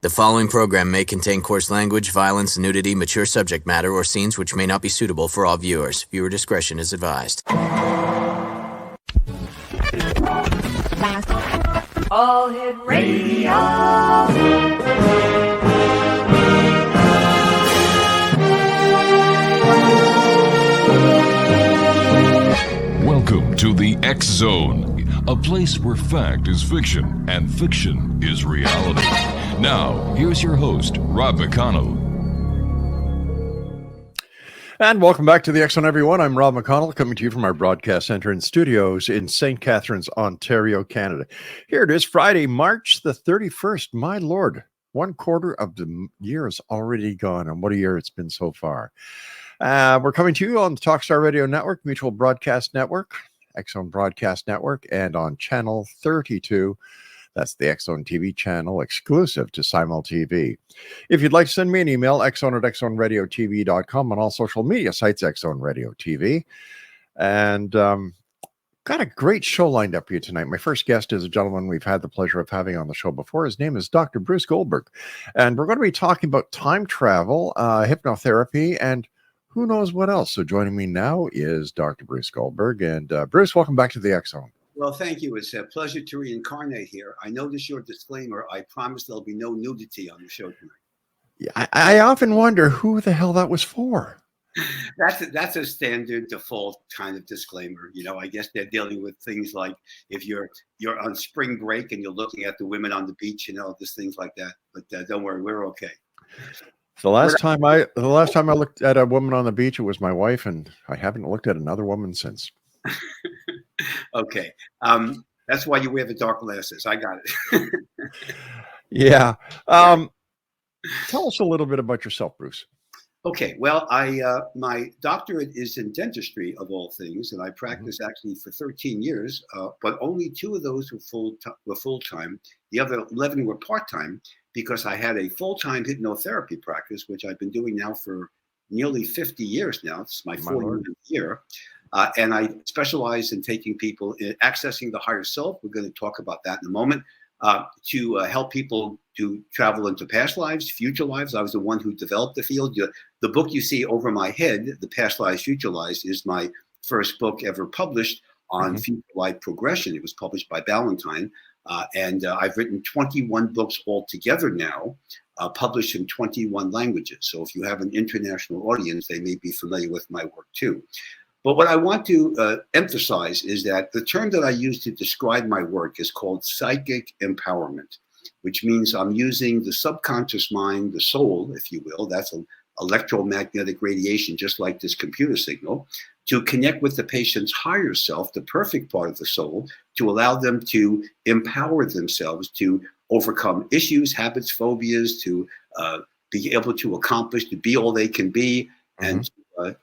The following program may contain coarse language, violence, nudity, mature subject matter, or scenes which may not be suitable for all viewers. Viewer discretion is advised. All Hit Radio. Welcome to the X Zone, a place where fact is fiction and fiction is reality. Now, here's your host, Rob McConnell. And welcome back to the X Zone, everyone. I'm Rob McConnell, coming to you from our broadcast center and studios in St. Catharines, Ontario, Canada. Here it is, Friday, March the 31st. My Lord, 1/4 of the year is already gone, and what a year it's been so far. We're coming to you on the Talkstar Radio Network, Mutual Broadcast Network, X Zone Broadcast Network, and on Channel 32. That's the X Zone TV channel exclusive to Simul TV. If you'd like to send me an email, xzone@xzoneradiotv.com, on all social media sites, X Zone Radio TV. And got a great show lined up for you tonight. My first guest is a gentleman we've had the pleasure of having on the show before. His name is Dr. Bruce Goldberg. And we're going to be talking about time travel, hypnotherapy, and who knows what else. So joining me now is Dr. Bruce Goldberg. And Bruce, welcome back to the X Zone. Well, thank you. It's a pleasure to reincarnate here. I noticed your disclaimer. I promise there'll be no nudity on the show tonight. Yeah, I often wonder who the hell that was for. That's a standard default kind of disclaimer. You know, I guess they're dealing with things like if you're on spring break and you're looking at the women on the beach, you know, just things like that. But don't worry, we're okay. The last time I looked at a woman on the beach, it was my wife, and I haven't looked at another woman since. Okay. That's why you wear the dark glasses. I got it. Yeah. Tell us a little bit about yourself, Bruce. Okay. Well, my doctorate is in dentistry, of all things, and I practiced actually for 13 years, but only 2 of those were full-time. The other 11 were part-time because I had a full-time hypnotherapy practice, which I've been doing now for nearly 50 years now. It's my 40th year. And I specialize in taking people in accessing the higher self. We're going to talk about that in a moment, to help people to travel into past lives, future lives. I was the one who developed the field. The book you see over my head, The Past Lives, Future Lives, is my first book ever published on future life progression. It was published by Ballantine. And I've written 21 books altogether now, published in 21 languages. So if you have an international audience, they may be familiar with my work too. But what I want to emphasize is that the term that I use to describe my work is called psychic empowerment, which means I'm using the subconscious mind, the soul, if you will, that's an electromagnetic radiation, just like this computer signal, to connect with the patient's higher self, the perfect part of the soul, to allow them to empower themselves to overcome issues, habits, phobias, to be able to accomplish, to be all they can be, and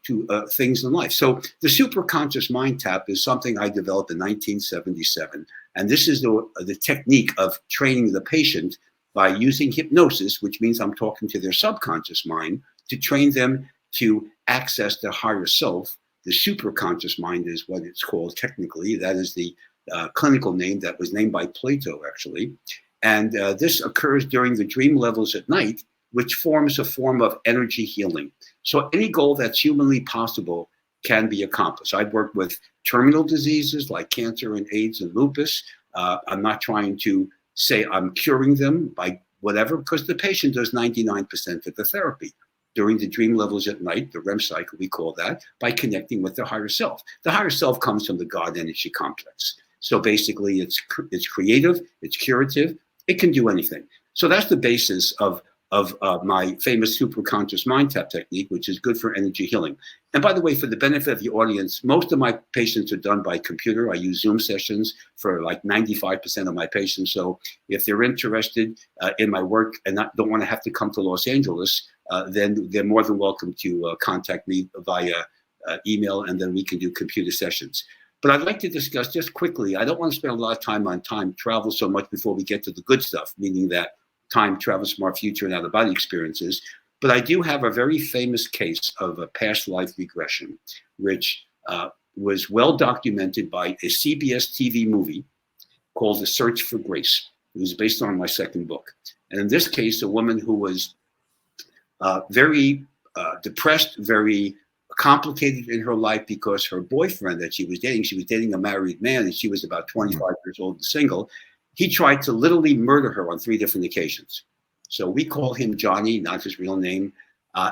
to things in life. So the superconscious mind tap is something I developed in 1977. And this is the technique of training the patient by using hypnosis, which means I'm talking to their subconscious mind, to train them to access their higher self. The superconscious mind is what it's called technically. That is the clinical name that was named by Plato, actually. And this occurs during the dream levels at night, which forms a form of energy healing. So any goal that's humanly possible can be accomplished. I've worked with terminal diseases like cancer and AIDS and lupus. I'm not trying to say I'm curing them by whatever, because the patient does 99% of the therapy during the dream levels at night, the REM cycle, we call that, by connecting with the higher self. The higher self comes from the God energy complex. So basically it's creative, it's curative, it can do anything. So that's the basis of my famous superconscious mind tap technique, which is good for energy healing. And by the way, for the benefit of the audience, most of my patients are done by computer. I use Zoom sessions for like 95% of my patients. So if they're interested in my work and don't want to have to come to Los Angeles, then they're more than welcome to contact me via email, and then we can do computer sessions. But I'd like to discuss just quickly, I don't want to spend a lot of time on time travel so much before we get to the good stuff, meaning that time travels from our future and out-of-body experiences. But I do have a very famous case of a past life regression, which was well documented by a CBS TV movie called The Search for Grace. It was based on my second book. And in this case, a woman who was very depressed, very complicated in her life because her boyfriend that she was dating a married man, and she was about 25 years old and single. He tried to literally murder her on 3 different occasions. So we call him Johnny, not his real name.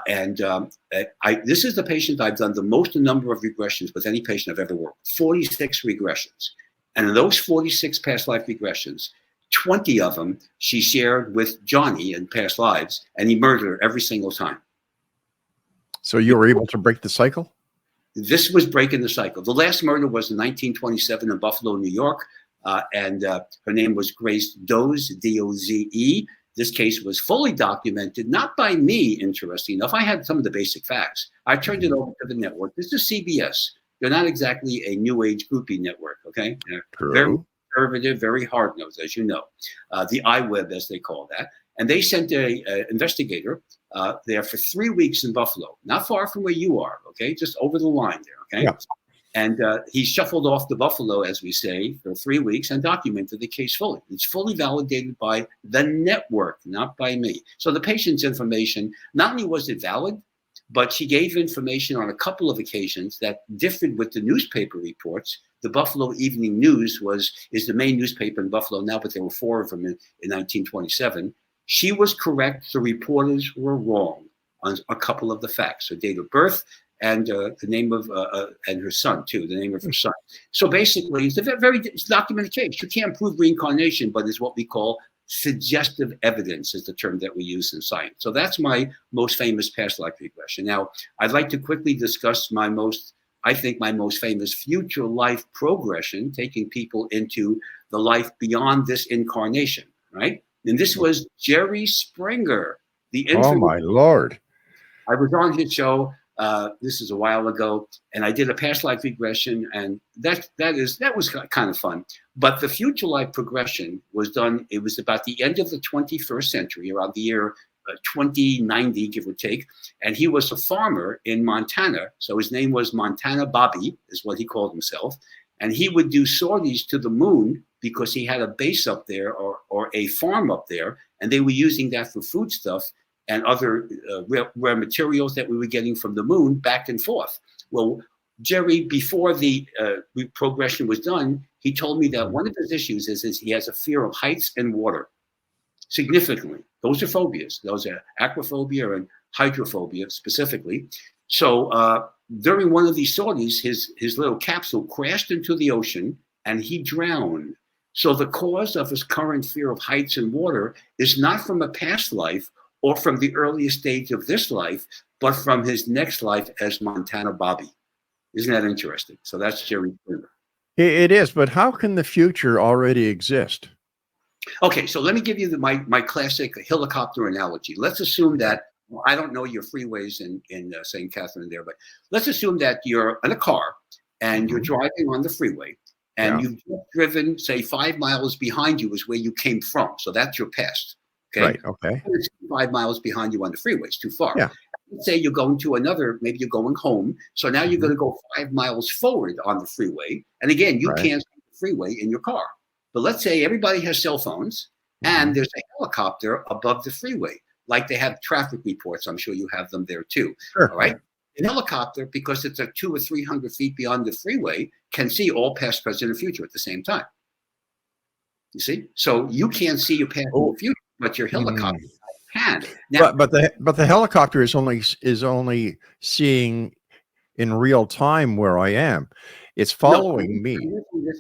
This is the patient I've done the most number of regressions with any patient I've ever worked with, 46 regressions. And in those 46 past life regressions, 20 of them she shared with Johnny in past lives, and he murdered her every single time. So you were able to break the cycle? This was breaking the cycle. The last murder was in 1927 in Buffalo, New York, and her name was Grace Doze, D-O-Z-E. This case was fully documented, not by me, interesting enough. I had some of the basic facts. I turned it over to the network. This is CBS. They're not exactly a new age groupie network, okay? They're very conservative, very hard-nosed, as you know. The iWeb, as they call that. And they sent an investigator there for 3 weeks in Buffalo, not far from where you are, okay? Just over the line there, okay? Yeah. And he shuffled off to Buffalo, as we say, for 3 weeks and documented the case fully. It's fully validated by the network, not by me. So the patient's information, not only was it valid, but she gave information on a couple of occasions that differed with the newspaper reports. The Buffalo Evening News is the main newspaper in Buffalo now, but there were 4 of them in 1927. She was correct. The reporters were wrong on a couple of the facts. Her date of birth and the name of and her son too, the name of her son. So basically, it's a very documented case. You can't prove reincarnation, but it's what we call suggestive evidence is the term that we use in science. So that's my most famous past life regression. Now, I'd like to quickly discuss my most famous future life progression, taking people into the life beyond this incarnation, right? And this was Jerry Springer, the infamous. Oh my Lord! I was on his show. This is a while ago, and I did a past life regression, and that was kind of fun. But the future life progression was done. It was about the end of the 21st century, around the year 2090, give or take. And he was a farmer in Montana, so his name was Montana Bobby, is what he called himself. And he would do sorties to the moon because he had a base up there or a farm up there, and they were using that for food stuff and other rare materials that we were getting from the moon back and forth. Well, Jerry, before the progression was done, he told me that one of his issues is he has a fear of heights and water, significantly. Those are phobias. Those are aquaphobia and hydrophobia specifically. So during one of these sorties, his little capsule crashed into the ocean and he drowned. So the cause of his current fear of heights and water is not from a past life or from the earliest stage of this life, but from his next life as Montana Bobby. Isn't that interesting? So that's Jerry Springer. It is, but how can the future already exist? Okay, so let me give you my classic helicopter analogy. Let's assume that, well, I don't know your freeways in St. Catherine there, but let's assume that you're in a car and you're driving on the freeway and you've just driven, say, 5 miles behind you is where you came from. So that's your past. Okay. Right. Okay. It's 5 miles behind you on the freeway. It's too far. Yeah. Let's say you're going to maybe you're going home. So now you're going to go 5 miles forward on the freeway. And again, you can't see the freeway in your car. But let's say everybody has cell phones and there's a helicopter above the freeway, like they have traffic reports. I'm sure you have them there too. Sure. All right. An helicopter, because it's 200 or 300 feet beyond the freeway, can see all past, present, and future at the same time. You see? So you can't see your past and future, but your helicopter can. Now, but the helicopter is only seeing in real time where I am. It's following me.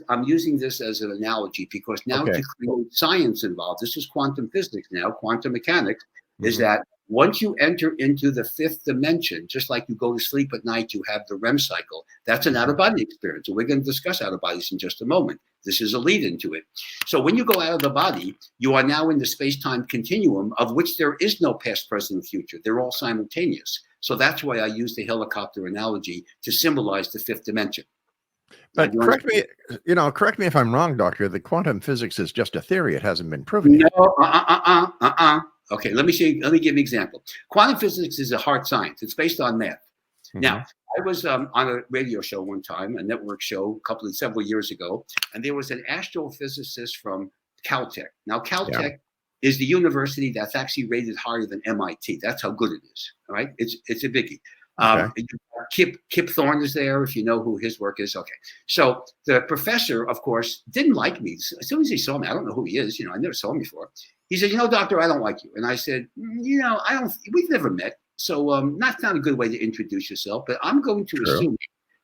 I'm using this as an analogy because now to create science involved, this is quantum physics now, quantum mechanics, is that once you enter into the 5th dimension, just like you go to sleep at night, you have the REM cycle. That's an out-of-body experience. And we're going to discuss out-of-bodies in just a moment. This is a lead into it. So when you go out of the body, you are now in the space-time continuum of which there is no past, present, and future. They're all simultaneous. So that's why I use the helicopter analogy to symbolize the 5th dimension. But correct me if I'm wrong, Doctor. The quantum physics is just a theory. It hasn't been proven yet. No, Okay, let me give you an example. Quantum physics is a hard science. It's based on math. Now, I was on a radio show one time, a network show, several years ago, and there was an astrophysicist from Caltech. Now, Caltech is the university that's actually rated higher than MIT. That's how good it is. All right, it's a biggie. Kip Thorne is there, if you know who his work is. Okay, so the professor, of course, didn't like me. As soon as he saw me, I don't know who he is. I never saw him before. He said, doctor, I don't like you. And I said, I don't. We've never met, so that's not a good way to introduce yourself. But I'm going to assume,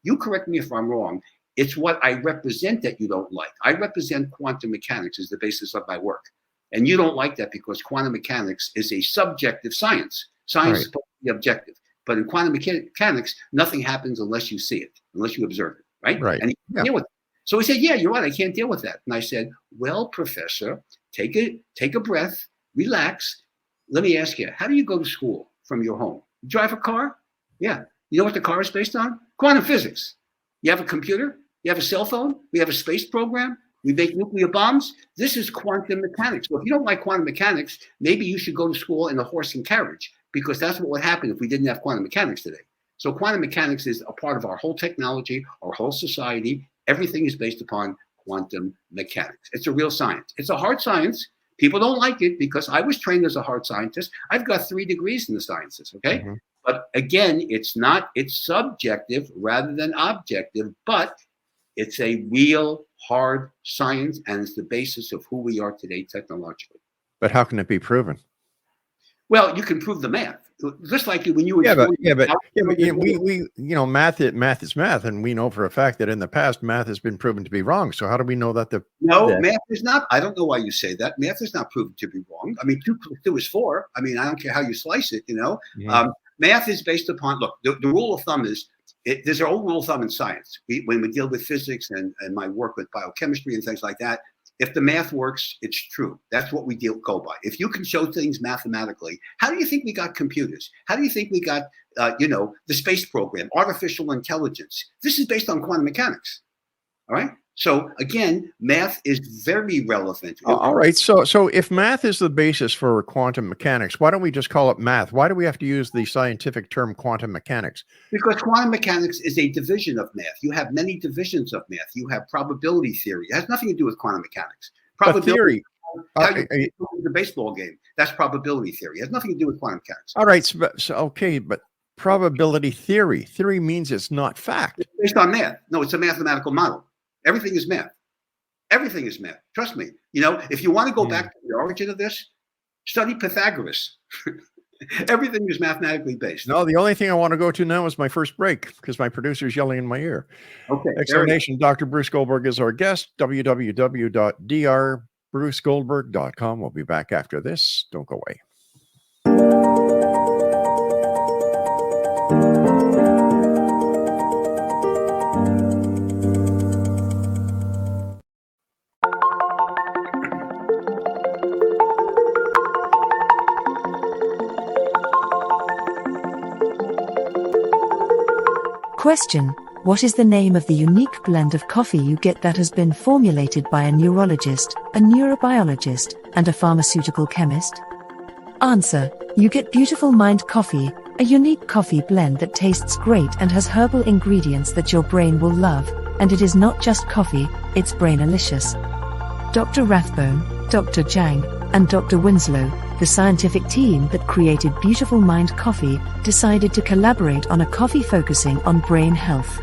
you correct me if I'm wrong, it's what I represent that you don't like. I represent quantum mechanics as the basis of my work. And you don't like that because quantum mechanics is a subjective science. Science is supposed to be objective. But in quantum mechanics, nothing happens unless you see it, unless you observe it, right? Right. And he can't deal with it. So he said, yeah, you're right. I can't deal with that. And I said, well, professor, take a breath, relax. Let me ask you, how do you go to school from your home? You drive a car? Yeah. You know what the car is based on? Quantum physics. You have a computer? You have a cell phone? We have a space program? We make nuclear bombs? This is quantum mechanics. So if you don't like quantum mechanics, maybe you should go to school in a horse and carriage, because that's what would happen if we didn't have quantum mechanics today. So quantum mechanics is a part of our whole technology, our whole society. Everything is based upon quantum mechanics. It's a real science. It's a hard science. People don't like it because I was trained as a hard scientist. I've got 3 degrees in the sciences, okay? Mm-hmm. But again, it's subjective rather than objective, but it's a real hard science, and it's the basis of who we are today technologically. But how can it be proven? Well, you can prove the math. Just like when you were math is math, and we know for a fact that in the past math has been proven to be wrong. So how do we know that math is not? I don't know why you say that. Math is not proven to be wrong. I mean, 2 + 2 is 4. I mean, I don't care how you slice it. Mm-hmm. Math is based upon the rule of thumb is. There's our own rule of thumb in science. When we deal with physics and my work with biochemistry and things like that, if the math works, it's true. That's what we go by. If you can show things mathematically, how do you think we got computers? How do you think we got, the space program, artificial intelligence? This is based on quantum mechanics. All right. So again, math is very relevant. All right. So if math is the basis for quantum mechanics, why don't we just call it math? Why do we have to use the scientific term quantum mechanics? Because quantum mechanics is a division of math. You have many divisions of math. You have probability theory. It has nothing to do with quantum mechanics. Probability theory. The baseball game. That's probability theory. It has nothing to do with quantum mechanics. All right. But probability theory. Theory means it's not fact. It's based on math. No, it's a mathematical model. Everything is math. Everything is math. Trust me. If you want to go back to the origin of this, study Pythagoras. Everything is mathematically based. No, the only thing I want to go to now is my first break because my producer's yelling in my ear. Okay. Explanation. Dr. Bruce Goldberg is our guest. www.drbrucegoldberg.com. We'll be back after this. Don't go away. Question: what is the name of the unique blend of coffee you get that has been formulated by a neurologist, a neurobiologist, and a pharmaceutical chemist? Answer: you get Beautiful Mind Coffee, a unique coffee blend that tastes great and has herbal ingredients that your brain will love, and it is not just coffee, it's brainalicious. Dr. Rathbone, Dr. Jang, and Dr. Winslow, the scientific team that created Beautiful Mind Coffee, decided to collaborate on a coffee focusing on brain health.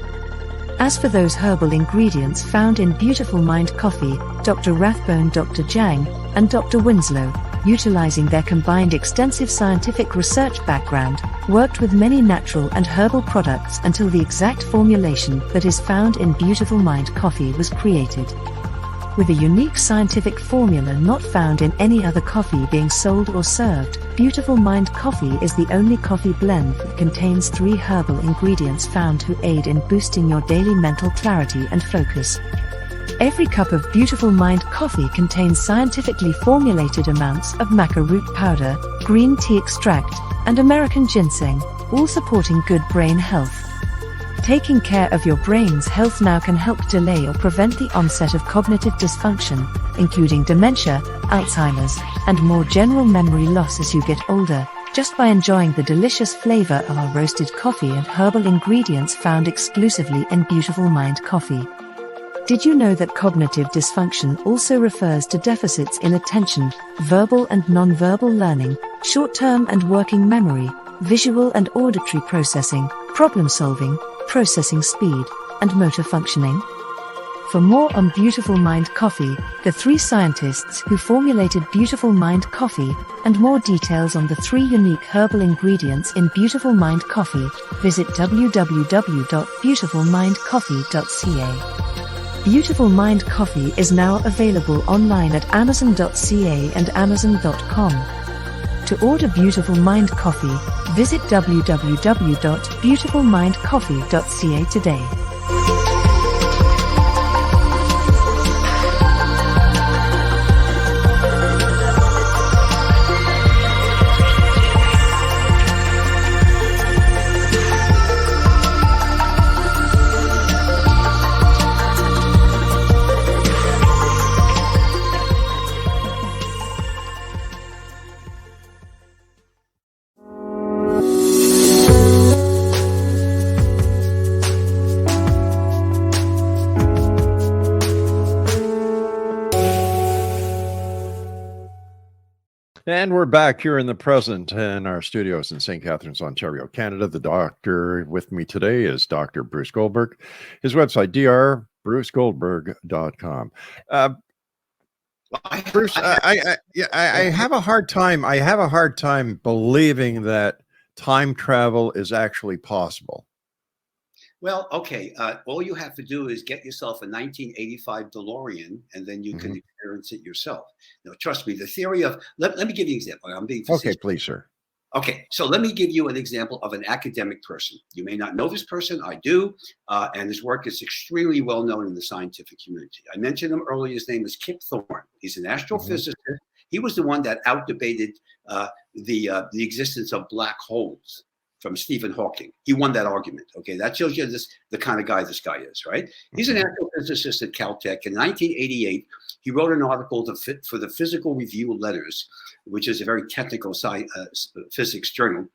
As for those herbal ingredients found in Beautiful Mind Coffee, Dr. Rathbone, Dr. Jang, and Dr. Winslow, utilizing their combined extensive scientific research background, worked with many natural and herbal products until the exact formulation that is found in Beautiful Mind Coffee was created. With a unique scientific formula not found in any other coffee being sold or served, Beautiful Mind Coffee is the only coffee blend that contains 3 herbal ingredients found to aid in boosting your daily mental clarity and focus. Every cup of Beautiful Mind Coffee contains scientifically formulated amounts of maca root powder, green tea extract, and American ginseng, all supporting good brain health. Taking care of your brain's health now can help delay or prevent the onset of cognitive dysfunction, including dementia, Alzheimer's, and more general memory loss as you get older, just by enjoying the delicious flavor of our roasted coffee and herbal ingredients found exclusively in Beautiful Mind Coffee. Did you know that cognitive dysfunction also refers to deficits in attention, verbal and nonverbal learning, short-term and working memory, visual and auditory processing, problem solving, processing speed, and motor functioning? For more on Beautiful Mind Coffee, the 3 scientists who formulated Beautiful Mind Coffee, and more details on the 3 unique herbal ingredients in Beautiful Mind Coffee, visit www.beautifulmindcoffee.ca. Beautiful Mind Coffee is now available online at amazon.ca and amazon.com. To order Beautiful Mind Coffee, visit www.beautifulmindcoffee.ca today. And we're back here in the present in our studios in St. Catharines, Ontario, Canada. The doctor with me today is Dr. Bruce Goldberg. His website, drbrucegoldberg.com. Bruce, I have a hard time. I have a hard time believing that time travel is actually possible. Well, okay. All you have to do is get yourself a 1985 DeLorean, and then you can experience it yourself. Now, trust me, the theory of let me give you an example. I'm being facetious. Okay, please, sir. Okay, so let me give you an example of an academic person. You may not know this person, I do, and his work is extremely well known in the scientific community. I mentioned him earlier. His name is Kip Thorne. He's an astrophysicist. He was the one that outdebated the existence of black holes from Stephen Hawking. He won that argument. Okay, that shows you the kind of guy this guy is, right? He's an astrophysicist at Caltech. In 1988, he wrote an article for the Physical Review Letters, which is a very technical physics journal,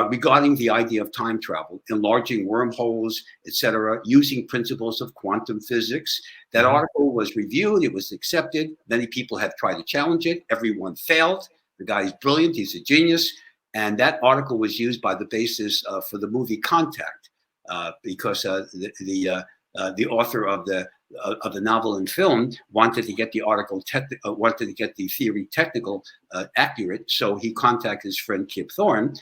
regarding the idea of time travel, enlarging wormholes, etc., using principles of quantum physics. That article was reviewed. It was accepted. Many people have tried to challenge it. Everyone failed. The guy's brilliant. He's a genius. And that article was used by the basis for the movie Contact, because the author of the novel and film wanted to get the article wanted to get the theory technical accurate. So he contacted his friend Kip Thorne,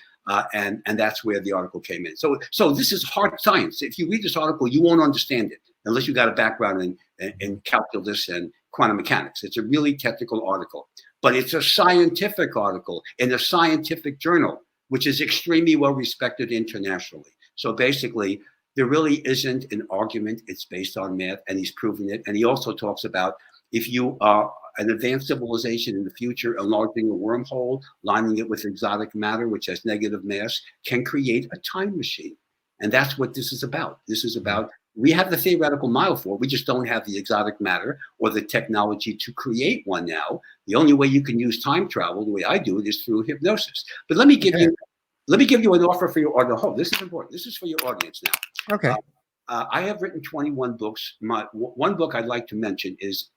and that's where the article came in. So this is hard science. If you read this article, you won't understand it unless you got a background in calculus and quantum mechanics. It's a really technical article. But it's a scientific article in a scientific journal, which is extremely well respected internationally. So basically, there really isn't an argument. It's based on math, and he's proven it. And he also talks about if you are an advanced civilization in the future, enlarging a wormhole, lining it with exotic matter, which has negative mass, can create a time machine. And that's what this is about. This is about, we have the theoretical model for it. We just don't have the exotic matter or the technology to create one now. The only way you can use time travel, the way I do it, is through hypnosis. But let me give you an offer for your audience. This is important. This is for your audience now. Okay. I have written 21 books. One book I'd like to mention is,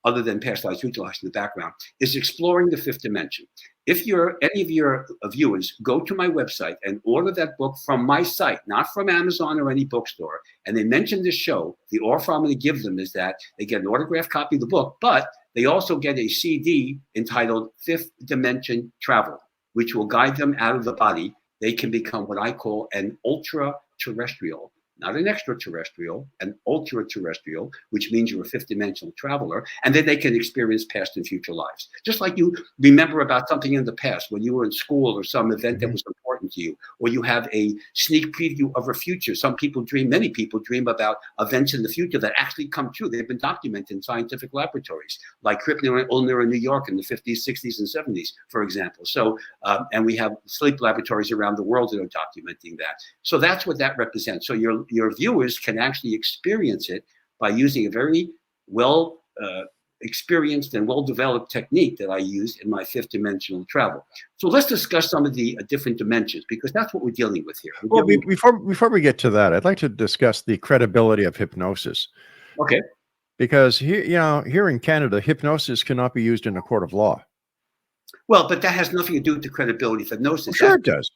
other than Past Lives, Future Lives in the background, is Exploring the Fifth Dimension. If any of your viewers go to my website and order that book from my site, not from Amazon or any bookstore, and they mention this show, the offer I'm going to give them is that they get an autographed copy of the book, but they also get a CD entitled Fifth Dimension Travel, which will guide them out of the body. They can become what I call an ultra-terrestrial, not an extraterrestrial, an ultra-terrestrial, which means you're a fifth dimensional traveler, and then they can experience past and future lives. Just like you remember about something in the past when you were in school or some event that was important to you, or you have a sneak preview of a future. Many people dream about events in the future that actually come true. They've been documented in scientific laboratories, like Krypton Ulner in New York in the 50s, 60s, and 70s, for example. So, and we have sleep laboratories around the world that are documenting that. So that's what that represents. So your viewers can actually experience it by using a very well experienced and well-developed technique that I use in my fifth dimensional travel. So let's discuss some of the different dimensions, because that's what we're dealing with here. Before we get to that, I'd like to discuss the credibility of hypnosis. Okay. Because here in Canada, hypnosis cannot be used in a court of law. Well, but that has nothing to do with the credibility of hypnosis. Well, sure it does.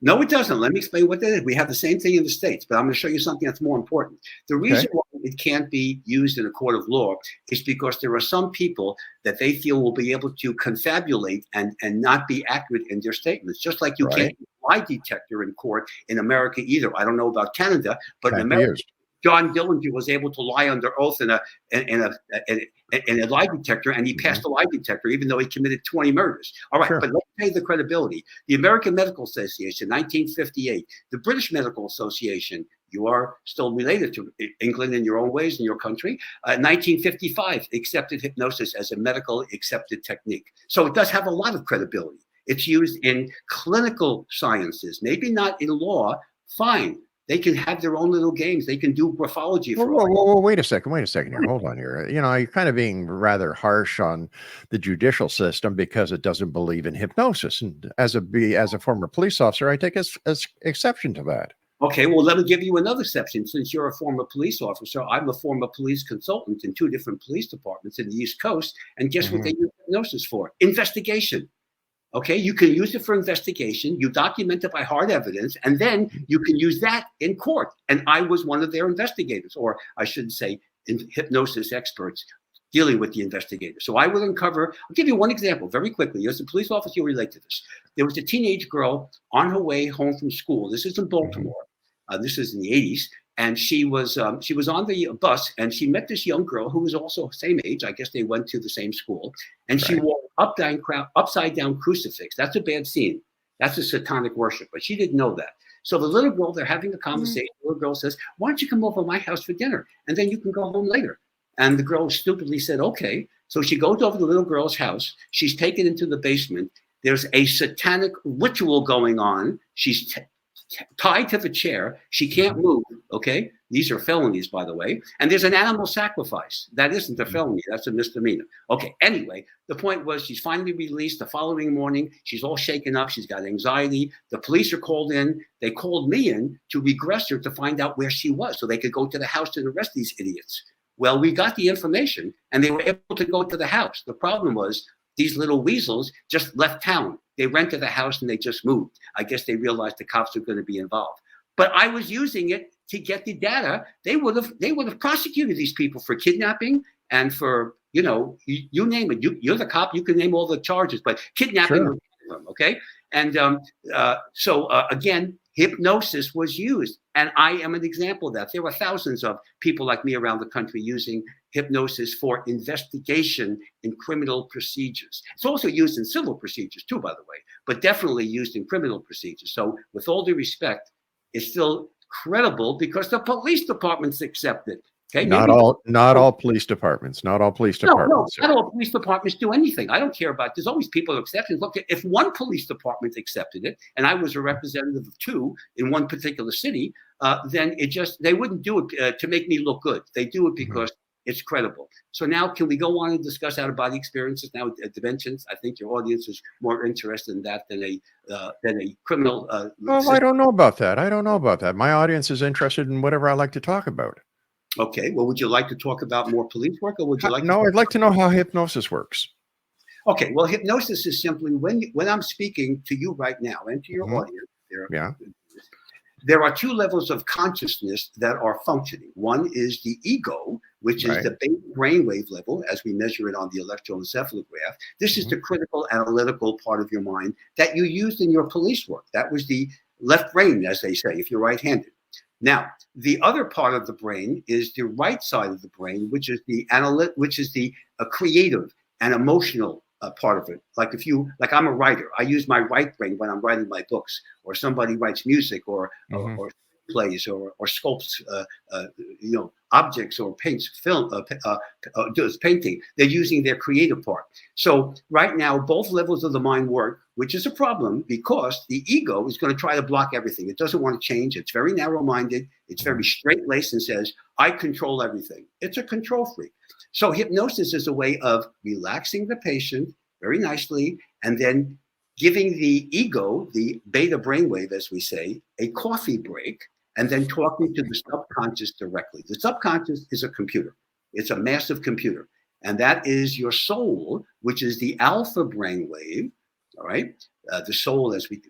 No, it doesn't. Let me explain what that is. We have the same thing in the States, but I'm going to show you something that's more important. The reason why it can't be used in a court of law is because there are some people that they feel will be able to confabulate and not be accurate in their statements. Just like you can't use a lie detector in court in America either. I don't know about Canada, but in America, John Dillinger was able to lie under oath in a lie detector, and he passed the lie detector, even though he committed 20 murders. All right, but let's pay the credibility. The American Medical Association, 1958. The British Medical Association, you are still related to England in your own ways in your country. 1955 accepted hypnosis as a medical accepted technique. So it does have a lot of credibility. It's used in clinical sciences, maybe not in law. Fine. They can have their own little games. They can do graphology. Whoa, wait a second here. Hold on here. You're kind of being rather harsh on the judicial system because it doesn't believe in hypnosis. And as a former police officer, I take as exception to that. Okay, well, let me give you another exception. Since you're a former police officer, I'm a former police consultant in 2 different police departments in the East Coast. And guess what they use hypnosis for? Investigation. Okay, you can use it for investigation. You document it by hard evidence, and then you can use that in court. And I was one of their investigators, or I should say, hypnosis experts dealing with the investigators. So I will uncover. I'll give you one example very quickly. As a police officer, you'll relate to this. There was a teenage girl on her way home from school. This is in Baltimore. This is in the 80s. And she was on the bus, and she met this young girl who was also same age. I guess they went to the same school. And she wore upside down crucifix. That's a bad scene. That's a satanic worship. But she didn't know that. So the little girl, they're having a conversation. The little girl says, "Why don't you come over to my house for dinner? And then you can go home later." And the girl stupidly said, "Okay." So she goes over to the little girl's house. She's taken into the basement. There's a satanic ritual going on. She's tied to the chair. She can't move. Okay. These are felonies, by the way. And there's an animal sacrifice. That isn't a felony. That's a misdemeanor. Okay. Anyway, the point was she's finally released the following morning. She's all shaken up. She's got anxiety. The police are called in. They called me in to regress her to find out where she was so they could go to the house and arrest these idiots. Well, we got the information and they were able to go to the house. The problem was these little weasels just left town. They rented the house and they just moved. I guess they realized the cops were going to be involved. But I was using it to get the data. They would have prosecuted these people for kidnapping and for, you name it. You're the cop. You can name all the charges, but kidnapping was one of them, okay? And so again, hypnosis was used. And I am an example of that. There were thousands of people like me around the country using hypnosis for investigation in criminal procedures. It's also used in civil procedures too, by the way, but definitely used in criminal procedures. So with all due respect, it's still credible because the police departments accept it. Okay, not all police departments. Not all police departments. No, not all police departments do anything. I don't care about. There's always people who accept it. Look, if one police department accepted it, and I was a representative of 2 in one particular city, then they wouldn't do it to make me look good. They do it because it's credible. So now, can we go on and discuss out-of-body experiences now at dimensions? I think your audience is more interested in that than a criminal. Well, I don't know about that. My audience is interested in whatever I like to talk about. Okay. Well, would you like to talk about more police work, or would you like? No, I'd like to know how hypnosis works. Okay. Well, hypnosis is simply when I'm speaking to you right now and to your audience. There are 2 levels of consciousness that are functioning. One is the ego, which is the beta brainwave level, as we measure it on the electroencephalograph. This is the critical analytical part of your mind that you used in your police work. That was the left brain, as they say, if you're right-handed. Now, the other part of the brain is the right side of the brain, which is the creative and emotional part of it. Like I'm a writer. I use my right brain when I'm writing my books, or somebody writes music or plays or sculpts, objects or paints film, does painting. They're using their creative part. So right now, both levels of the mind work, which is a problem because the ego is going to try to block everything. It doesn't want to change. It's very narrow-minded. It's very straight-laced and says, I control everything. It's a control freak. So hypnosis is a way of relaxing the patient very nicely and then giving the ego, the beta brainwave, as we say, a coffee break, and then talking to the subconscious directly. The subconscious is a computer. It's a massive computer. And that is your soul, which is the alpha brainwave, all right? The soul, as we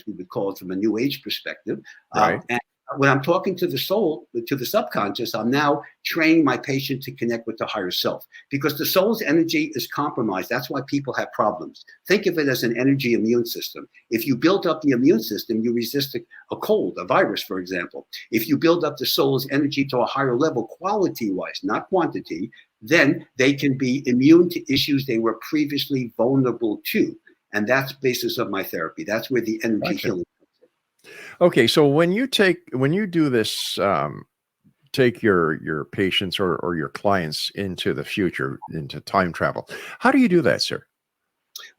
would call it from a New Age perspective. Right. And when I'm talking to the soul, to the subconscious, I'm now training my patient to connect with the higher self, because the soul's energy is compromised. That's why people have problems. Think of it as an energy immune system. If you build up the immune system, you resist a cold, a virus, for example. If you build up the soul's energy to a higher level, quality-wise, not quantity, then they can be immune to issues they were previously vulnerable to. And that's the basis of my therapy. That's where the energy healing. Okay, so when you do this, take your patients or your clients into the future, into time travel, how do you do that, sir?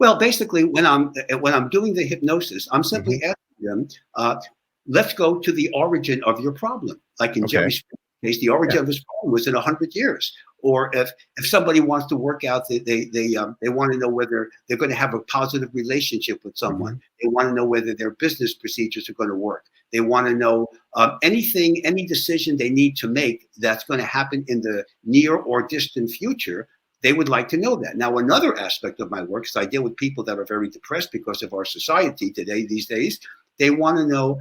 Well, basically, when I'm doing the hypnosis, I'm simply asking them, let's go to the origin of your problem. Like in Jerry Springer's case, the origin of his problem was in 100 years. Or if somebody wants to work out, they want to know whether they're going to have a positive relationship with someone. They want to know whether their business procedures are going to work. They want to know any decision they need to make that's going to happen in the near or distant future. They would like to know that. Now, another aspect of my work is I deal with people that are very depressed because of our society today, these days. They want to know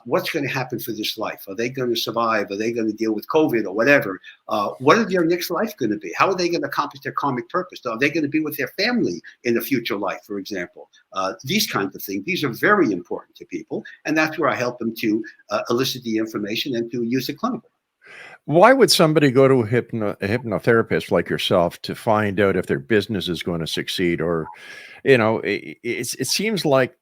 what's going to happen for this life. Are they going to survive? Are they going to deal with COVID or whatever? What is their next life going to be? How are they going to accomplish their karmic purpose? Are they going to be with their family in a future life, for example? These kinds of things. These are very important to people. And that's where I help them to elicit the information and to use it clinically. Why would somebody go to a hypnotherapist like yourself to find out if their business is going to succeed? Or, it seems like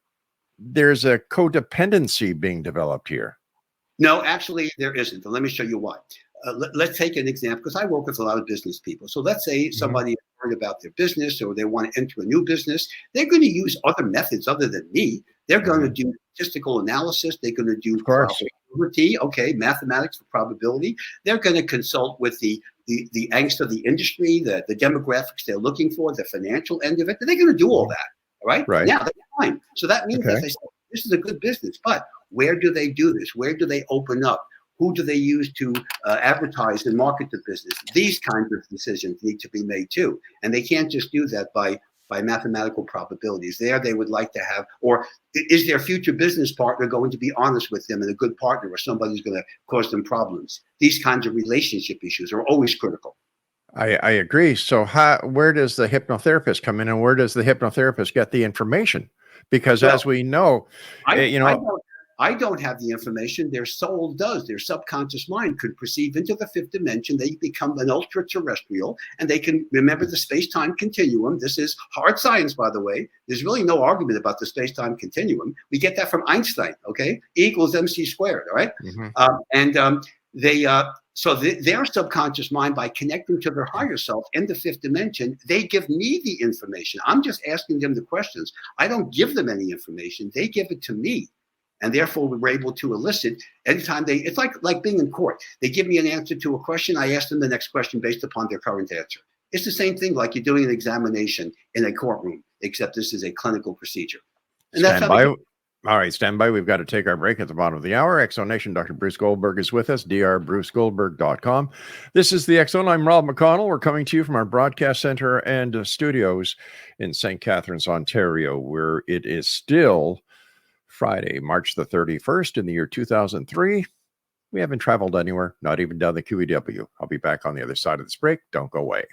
there's a codependency being developed here. No, actually, there isn't. And let me show you why. Let's take an example, because I work with a lot of business people. So let's say somebody is worried about their business or they want to enter a new business. They're going to use other methods other than me. They're going to do statistical analysis. They're going to do probability, mathematics for probability. They're going to consult with the angst of the industry, the demographics they're looking for, the financial end of it. They're going to do all that. All right. Now that's fine. So that means that they say, this is a good business, but where do they do this? Where do they open up? Who do they use to advertise and market the business? These kinds of decisions need to be made too. And they can't just do that by mathematical probabilities. There they would like to have, or is their future business partner going to be honest with them and a good partner, or somebody who's going to cause them problems? These kinds of relationship issues are always critical. I agree. So where does the hypnotherapist come in, and where does the hypnotherapist get the information? Because as we know, I don't have the information. Their soul does. Their subconscious mind could perceive into the fifth dimension. They become an ultra-terrestrial, and they can remember the space-time continuum. This is hard science, by the way. There's really no argument about the space-time continuum. We get that from Einstein, okay? E = mc squared, all right? So their subconscious mind, by connecting to their higher self in the fifth dimension, they give me the information. I'm just asking them the questions. I don't give them any information. They give it to me. And therefore, we were able to elicit anytime it's like being in court. They give me an answer to a question. I ask them the next question based upon their current answer. It's the same thing like you're doing an examination in a courtroom, except this is a clinical procedure. And that's how all right, stand by. We've got to take our break at the bottom of the hour. X-Zone Nation, Dr. Bruce Goldberg is with us, drbrucegoldberg.com. This is the X-Zone. I'm Rob McConnell. We're coming to you from our broadcast center and studios in St. Catharines, Ontario, where it is still Friday, March the 31st in the year 2003. We haven't traveled anywhere, not even down the QEW. I'll be back on the other side of this break. Don't go away.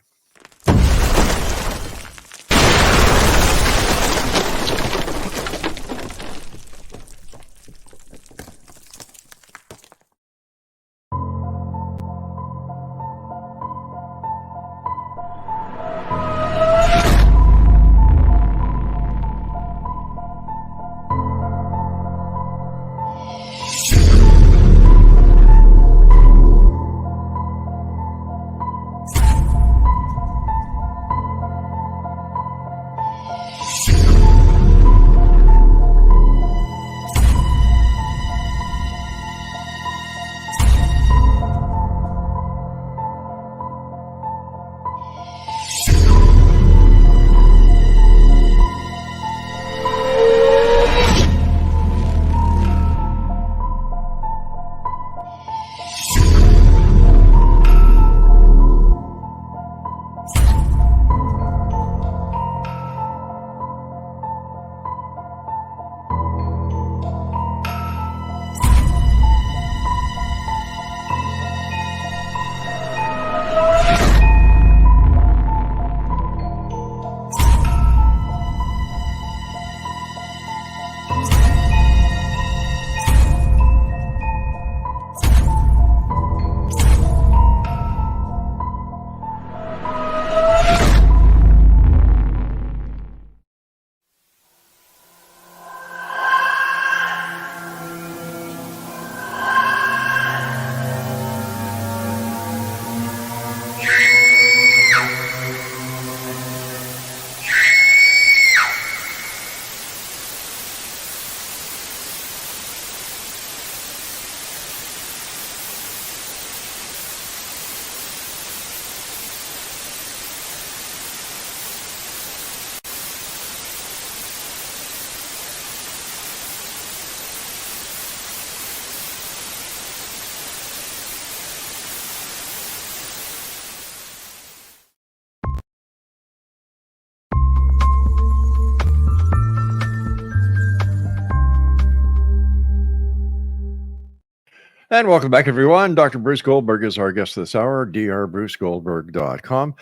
And welcome back, everyone. Dr. Bruce Goldberg is our guest this hour, drbrucegoldberg.com.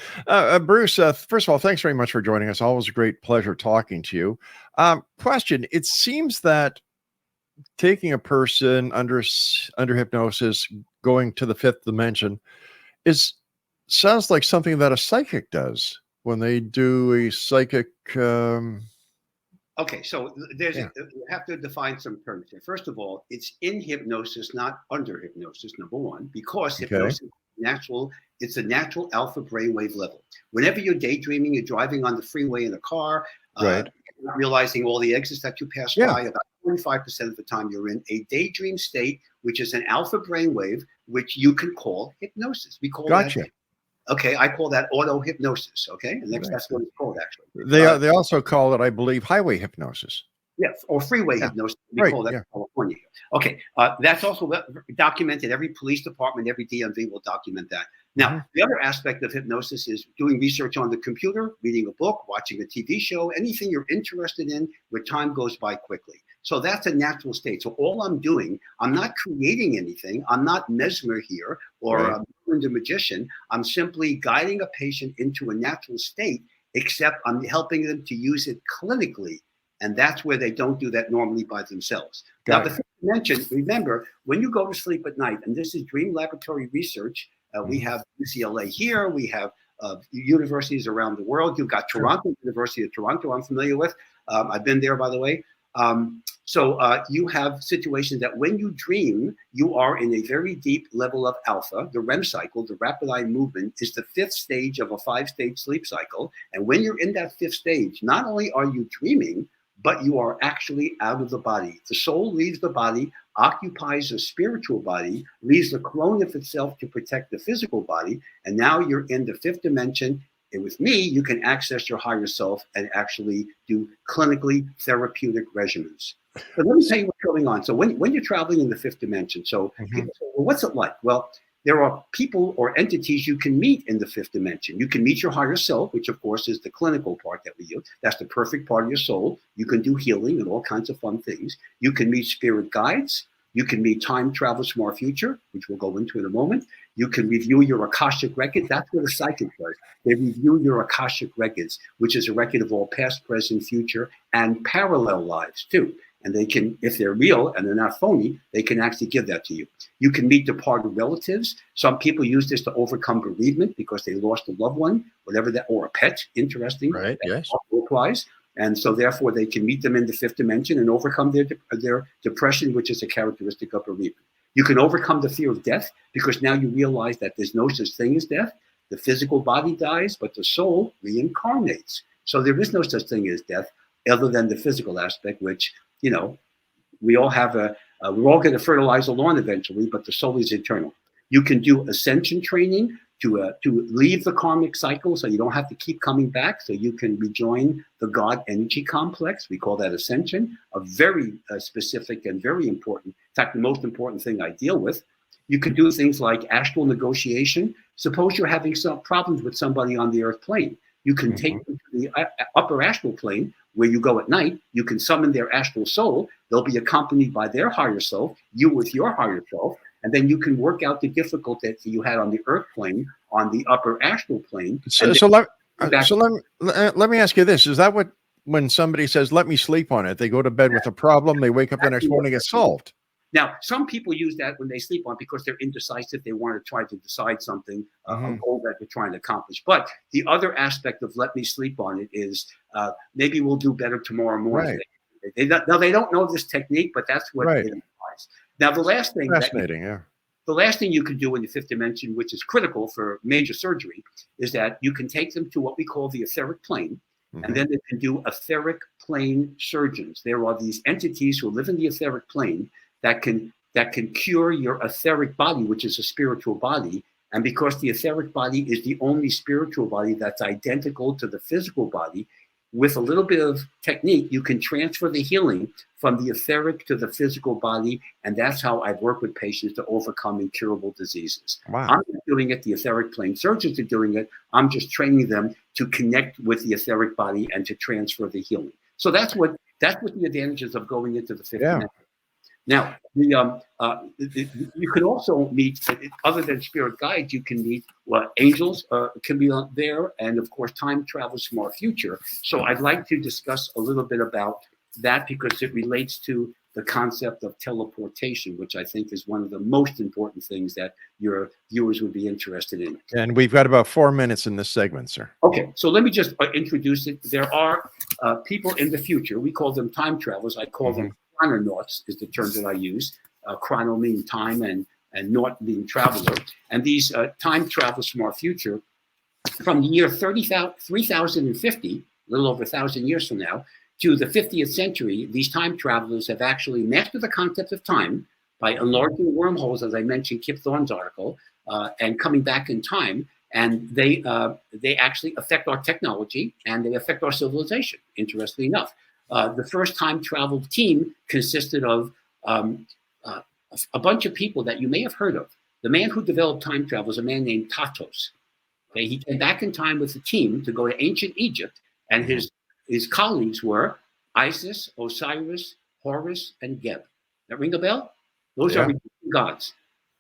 Bruce, first of all, thanks very much for joining us. Always a great pleasure talking to you. Question, it seems that taking a person under hypnosis, going to the fifth dimension, sounds like something that a psychic does when they do a psychic... Okay, so you have to define some terms here. First of all, it's in hypnosis, not under hypnosis, number one, because hypnosis is natural. It's a natural alpha brainwave level. Whenever you're daydreaming, you're driving on the freeway in a car, realizing all the exits that you pass by, about 25% of the time you're in a daydream state, which is an alpha brainwave, which you can call hypnosis. We call that. Okay, I call that auto hypnosis. Okay, and that's what it's called actually. They also call it, I believe, highway hypnosis. Yes, or freeway hypnosis. We call that in California. Okay, that's also documented. Every police department, every DMV will document that. Now, the other aspect of hypnosis is doing research on the computer, reading a book, watching a TV show, anything you're interested in where time goes by quickly. So that's a natural state. So all I'm doing, I'm not creating anything. I'm not Mesmer here or the magician. I'm simply guiding a patient into a natural state, except I'm helping them to use it clinically. And that's where they don't do that normally by themselves. Now, the thing I mentioned, remember, when you go to sleep at night, and this is Dream Laboratory research, we have UCLA here, we have universities around the world. You've got Toronto, University of Toronto, I'm familiar with. I've been there, by the way. So you have situations that when you dream, you are in a very deep level of alpha. The REM cycle, the rapid eye movement, is the fifth stage of a 5-stage sleep cycle. And when you're in that fifth stage, not only are you dreaming, but you are actually out of the body. The soul leaves the body, occupies a spiritual body, leaves the clone of itself to protect the physical body, and now you're in the fifth dimension. And with me, you can access your higher self and actually do clinically therapeutic regimens. But let me tell you what's going on. So when you're traveling in the fifth dimension, people say, well, what's it like? Well, there are people or entities you can meet in the fifth dimension. You can meet your higher self, which of course is the clinical part that we use. That's the perfect part of your soul. You can do healing and all kinds of fun things. You can meet spirit guides. You can meet time travelers from our future, which we'll go into in a moment. You can review your Akashic records. That's what a psychic does. They review your Akashic records, which is a record of all past, present, future, and parallel lives too. And they can, if they're real and they're not phony, they can actually give that to you. You can meet departed relatives. Some people use this to overcome bereavement because they lost a loved one, whatever that, or a pet, interesting. Right, yes. Applies. And so therefore they can meet them in the fifth dimension and overcome their depression, which is a characteristic of bereavement. You can overcome the fear of death because now you realize that there's no such thing as death. The physical body dies, but the soul reincarnates. So there is no such thing as death other than the physical aspect, which, you know, we all have we're all going to fertilize the lawn eventually, but the soul is eternal. You can do ascension training to leave the karmic cycle so you don't have to keep coming back, so you can rejoin the God energy complex. We call that ascension, a very specific and very important, in fact, the most important thing I deal with. You can do things like astral negotiation. Suppose you're having some problems with somebody on the earth plane. You can take them to the upper astral plane where you go at night. You can summon their astral soul. They'll be accompanied by their higher self, you with your higher self. And then you can work out the difficulty that you had on the earth plane, on the upper astral plane. So let me ask you this. Is that what, when somebody says, let me sleep on it, they go to bed with a problem, they wake up the next morning, it's solved? Now, some people use that when they sleep on because they're indecisive. They want to try to decide something, a goal that they're trying to accomplish. But the other aspect of let me sleep on it is maybe we'll do better tomorrow morning. Right. Now, they don't know this technique, but that's what it implies. Now, the last thing the last thing you can do in the fifth dimension, which is critical for major surgery, is that you can take them to what we call the etheric plane, and then they can do etheric plane surgeons. There are these entities who live in the etheric plane that can cure your etheric body, which is a spiritual body. And because the etheric body is the only spiritual body that's identical to the physical body, with a little bit of technique, you can transfer the healing from the etheric to the physical body. And that's how I've worked with patients to overcome incurable diseases. Wow. I'm not doing it, the etheric plane surgeons are doing it. I'm just training them to connect with the etheric body and to transfer the healing. So that's what the advantages of going into the fifth dimension. Now, you can also meet, other than spirit guides, you can meet angels can be there, and of course, time travels from our future. So I'd like to discuss a little bit about that because it relates to the concept of teleportation, which I think is one of the most important things that your viewers would be interested in. And we've got about 4 minutes in this segment, sir. Okay, so let me just introduce it. There are people in the future. We call them time travelers. I call them chrononauts is the term that I use. Chrono meaning time and naut meaning traveler. And these time travelers from our future, from the year 3050, a little over 1,000 years from now, to the 50th century, these time travelers have actually mastered the concept of time by enlarging wormholes, as I mentioned, Kip Thorne's article, and coming back in time. And they actually affect our technology and they affect our civilization, interestingly enough. The first time travel team consisted of a bunch of people that you may have heard of. The man who developed time travel is a man named Tatos. Okay, he came back in time with a team to go to ancient Egypt, and his colleagues were Isis, Osiris, Horus, and Geb. That ring a bell? Those are gods.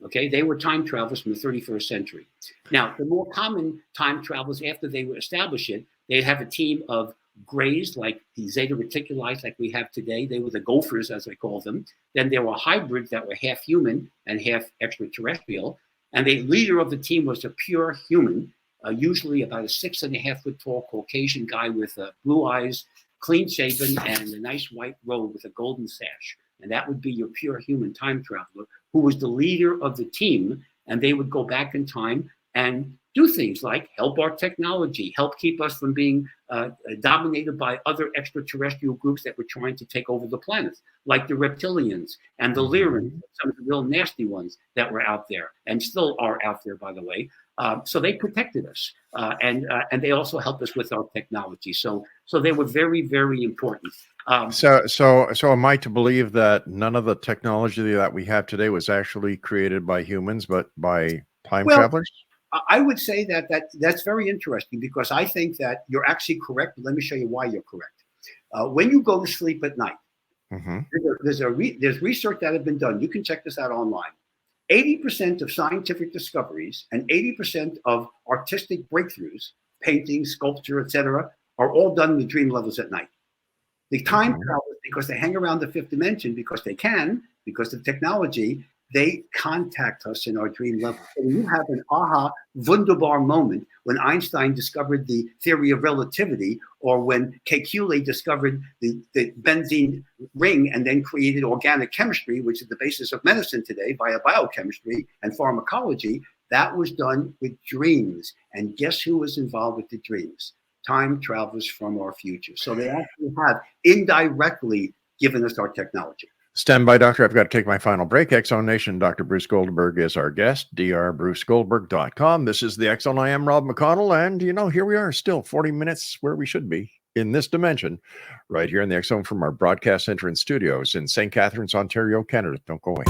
Okay, they were time travelers from the 31st century. Now, the more common time travelers, after they would establish it, they'd have a team of grays, like the Zeta Reticuli, like we have today. They were the gophers, as I call them. Then there were hybrids that were half human and half extraterrestrial. And the leader of the team was a pure human, usually about a 6.5 foot tall Caucasian guy with blue eyes, clean shaven, and a nice white robe with a golden sash. And that would be your pure human time traveler who was the leader of the team. And they would go back in time and do things like help our technology, help keep us from being dominated by other extraterrestrial groups that were trying to take over the planet, like the reptilians and the Lyrans, some of the real nasty ones that were out there and still are out there, by the way. So they protected us, and they also helped us with our technology. So they were very, very important. So am I to believe that none of the technology that we have today was actually created by humans, but by time travelers? I would say that's very interesting because I think that you're actually correct. Let me show you why you're correct. When you go to sleep at night, there's research that has been done. You can check this out online. 80% of scientific discoveries and 80% of artistic breakthroughs, painting, sculpture, etc., are all done in the dream levels at night. The time travelers, because they hang around the fifth dimension, because they can, because of technology, they contact us in our dream level. And you have an aha, wunderbar moment when Einstein discovered the theory of relativity, or when Kekulé discovered the benzene ring and then created organic chemistry, which is the basis of medicine today via biochemistry and pharmacology. That was done with dreams. And guess who was involved with the dreams? Time travelers from our future. So they actually have indirectly given us our technology. Stand by, doctor. I've got to take my final break. X-Zone Nation, Dr. Bruce Goldberg is our guest, drbrucegoldberg.com. This is the X-Zone. I am Rob McConnell, and, here we are still 40 minutes where we should be in this dimension, right here in the X-Zone from our broadcast center and studios in St. Catharines, Ontario, Canada. Don't go away.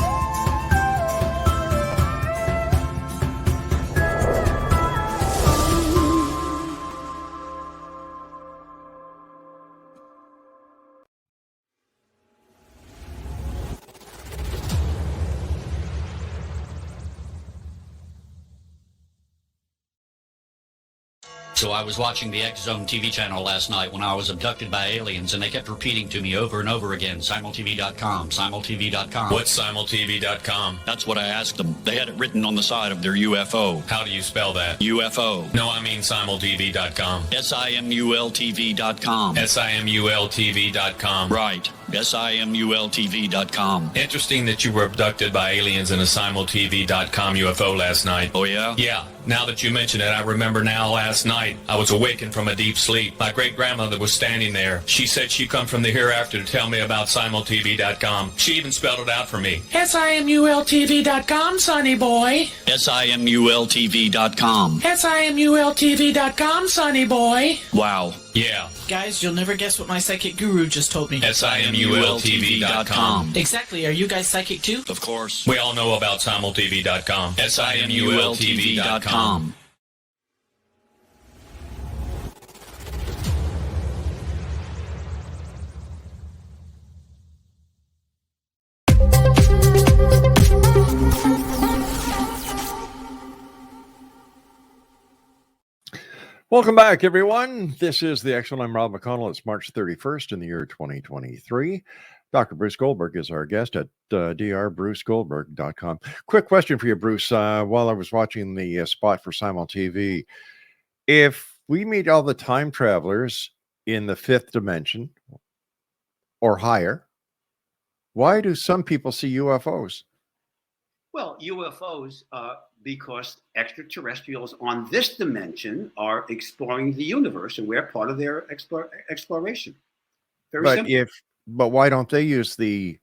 So I was watching the X-Zone TV channel last night when I was abducted by aliens, and they kept repeating to me over and over again, simultv.com, simultv.com. What's simultv.com? That's what I asked them. They had it written on the side of their UFO. How do you spell that? UFO. No, I mean simultv.com. simultv.com. simultv.com. Right. simultv.com. Interesting that you were abducted by aliens in a simultv.com UFO last night. Oh, yeah? Yeah. Now that you mention it, I remember now last night I was awakened from a deep sleep. My great-grandmother was standing there. She said she'd come from the hereafter to tell me about simultv.com. She even spelled it out for me. simultv.com, sonny boy. simultv.com. simultv.com, sonny boy. Wow. Yeah. Guys, you'll never guess what my psychic guru just told me. simultv.com. Exactly. Are you guys psychic too? Of course. We all know about simultv.com. simultv.com. Welcome back, everyone. This is the X Zone. I'm Rob McConnell. It's March 31st in the year 2023. Dr. Bruce Goldberg is our guest at drbrucegoldberg.com. Quick question for you, Bruce. While I was watching the spot for Simul TV, if we meet all the time travelers in the fifth dimension or higher, why do some people see UFOs? Well, UFOs, because extraterrestrials on this dimension are exploring the universe, and we're part of their exploration. Very simple. But why don't they use the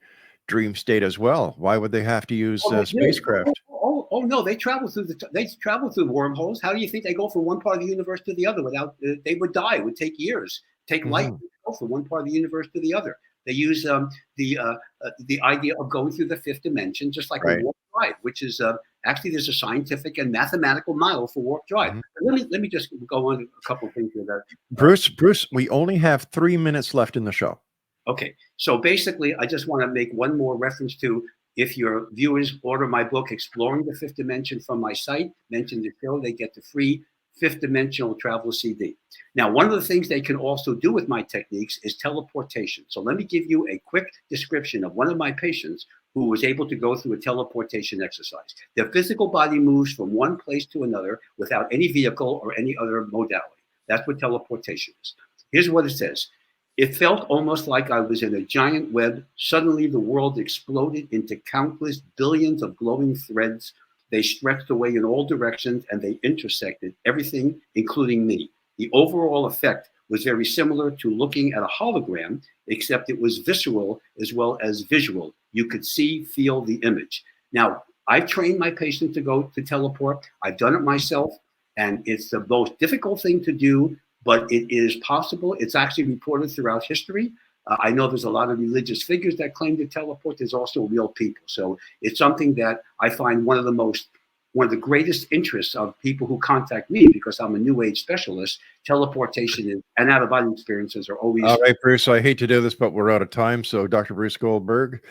dream state as well? Why would they have to use spacecraft? Oh no, they travel through wormholes. How do you think they go from one part of the universe to the other without? They would die. It would take years. Take light to go from one part of the universe to the other. They use the idea of going through the fifth dimension, just like a warp drive, which is actually there's a scientific and mathematical model for warp drive. Let me just go on a couple of things with that. Bruce, we only have 3 minutes left in the show. Okay, so basically, I just want to make one more reference to, if your viewers order my book, Exploring the Fifth Dimension, from my site, mention the show, they get the free fifth dimensional travel CD. Now, one of the things they can also do with my techniques is teleportation. So let me give you a quick description of one of my patients who was able to go through a teleportation exercise. Their physical body moves from one place to another without any vehicle or any other modality. That's what teleportation is. Here's what it says. It felt almost like I was in a giant web. Suddenly, the world exploded into countless billions of glowing threads. They stretched away in all directions, and they intersected everything, including me. The overall effect was very similar to looking at a hologram, except it was visceral as well as visual. You could see, feel the image. Now, I've trained my patients to go to teleport. I've done it myself, and it's the most difficult thing to do, but it is possible. It's actually reported throughout history. I know there's a lot of religious figures that claim to teleport. There's also real people. So it's something that I find one of the greatest interests of people who contact me, because I'm a new age specialist. Teleportation and out of body experiences are always. All right, Bruce, I hate to do this, but we're out of time. So Dr. Bruce Goldberg,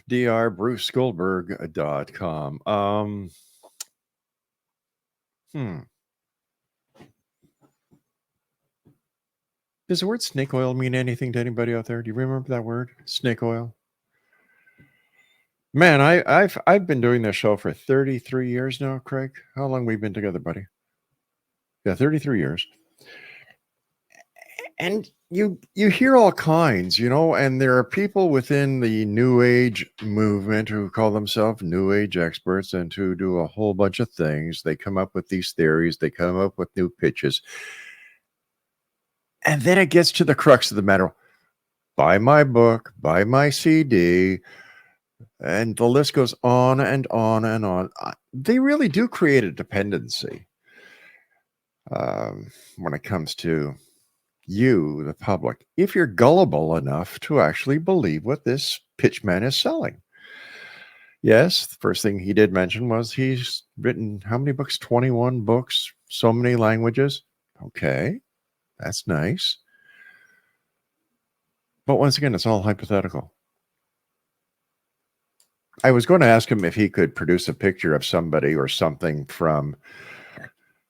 drbrucegoldberg.com. Does the word snake oil mean anything to anybody out there? Do you remember that word, snake oil? Man, I've been doing this show for 33 years now, Craig. How long we been together, buddy? Yeah, 33 years. And you hear all kinds, and there are people within the New Age movement who call themselves New Age experts and who do a whole bunch of things. They come up with these theories. They come up with new pitches. And then it gets to the crux of the matter. Buy my book, buy my CD, and the list goes on and on and on. They really do create a dependency when it comes to you, the public, if you're gullible enough to actually believe what this pitchman is selling. Yes, the first thing he did mention was he's written how many books? 21 books, so many languages. Okay. That's nice. But once again, it's all hypothetical. I was going to ask him if he could produce a picture of somebody or something from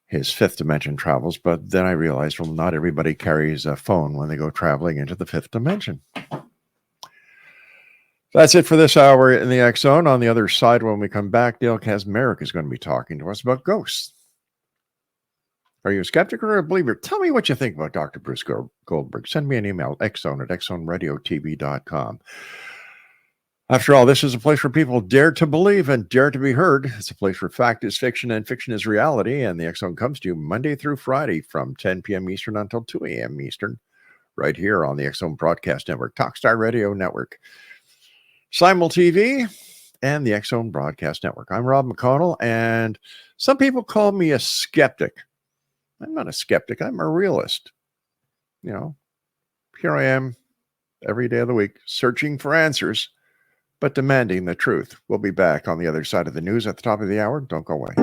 his fifth dimension travels, but then I realized, well, not everybody carries a phone when they go traveling into the fifth dimension. That's it for this hour in the X Zone. On the other side, when we come back, Dale Kazmarek is going to be talking to us about ghosts. Are you a skeptic or a believer? Tell me what you think about Dr. Bruce Goldberg. Send me an email, xzone@xzoneradiotv.com. After all, this is a place where people dare to believe and dare to be heard. It's a place where fact is fiction and fiction is reality. And the X Zone comes to you Monday through Friday from 10 p.m. Eastern until 2 a.m. Eastern, right here on the X Zone Broadcast Network, Talkstar Radio Network, Simul TV, and the X Zone Broadcast Network. I'm Rob McConnell, and some people call me a skeptic. I'm not a skeptic. I'm a realist. Here I am every day of the week searching for answers, but demanding the truth. We'll be back on the other side of the news at the top of the hour. Don't go away.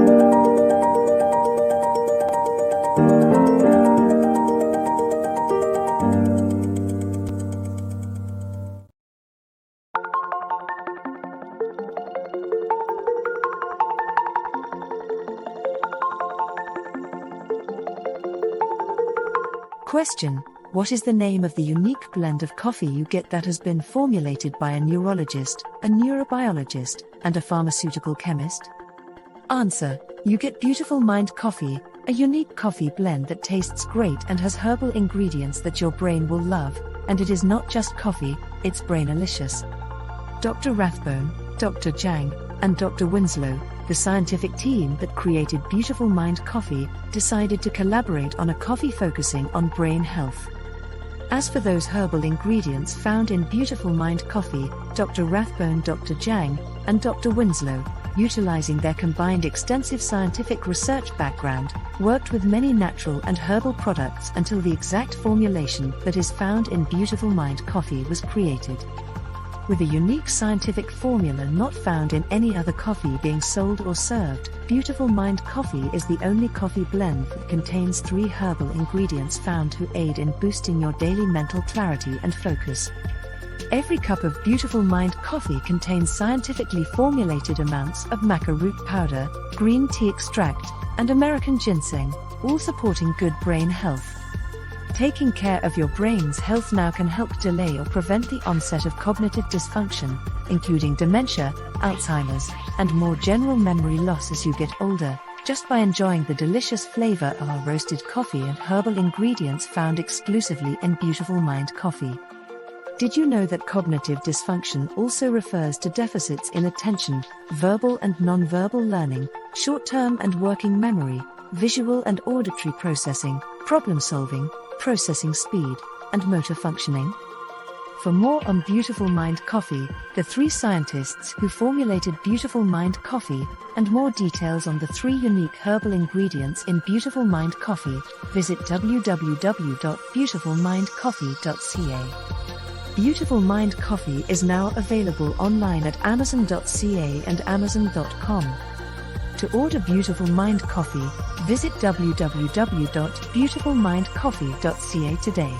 Question: what is the name of the unique blend of coffee you get that has been formulated by a neurologist, a neurobiologist, and a pharmaceutical chemist? Answer: you get Beautiful Mind Coffee, a unique coffee blend that tastes great and has herbal ingredients that your brain will love, and it is not just coffee, it's brainalicious. Dr. Rathbone, Dr. Jang, and Dr. Winslow, the scientific team that created Beautiful Mind Coffee, decided to collaborate on a coffee focusing on brain health. As for those herbal ingredients found in Beautiful Mind Coffee, Dr. Rathbone, Dr. Jang, and Dr. Winslow, utilizing their combined extensive scientific research background, worked with many natural and herbal products until the exact formulation that is found in Beautiful Mind Coffee was created. With a unique scientific formula not found in any other coffee being sold or served, Beautiful Mind Coffee is the only coffee blend that contains 3 herbal ingredients found to aid in boosting your daily mental clarity and focus. Every cup of Beautiful Mind Coffee contains scientifically formulated amounts of maca root powder, green tea extract, and American ginseng, all supporting good brain health. Taking care of your brain's health now can help delay or prevent the onset of cognitive dysfunction, including dementia, Alzheimer's, and more general memory loss as you get older, just by enjoying the delicious flavor of our roasted coffee and herbal ingredients found exclusively in Beautiful Mind Coffee. Did you know that cognitive dysfunction also refers to deficits in attention, verbal and non-verbal learning, short-term and working memory, visual and auditory processing, problem-solving, processing speed, and motor functioning? For more on Beautiful Mind Coffee, the 3 scientists who formulated Beautiful Mind Coffee, and more details on the 3 unique herbal ingredients in Beautiful Mind Coffee, visit www.beautifulmindcoffee.ca. Beautiful Mind Coffee is now available online at amazon.ca and amazon.com. To order Beautiful Mind Coffee, visit www.beautifulmindcoffee.ca today.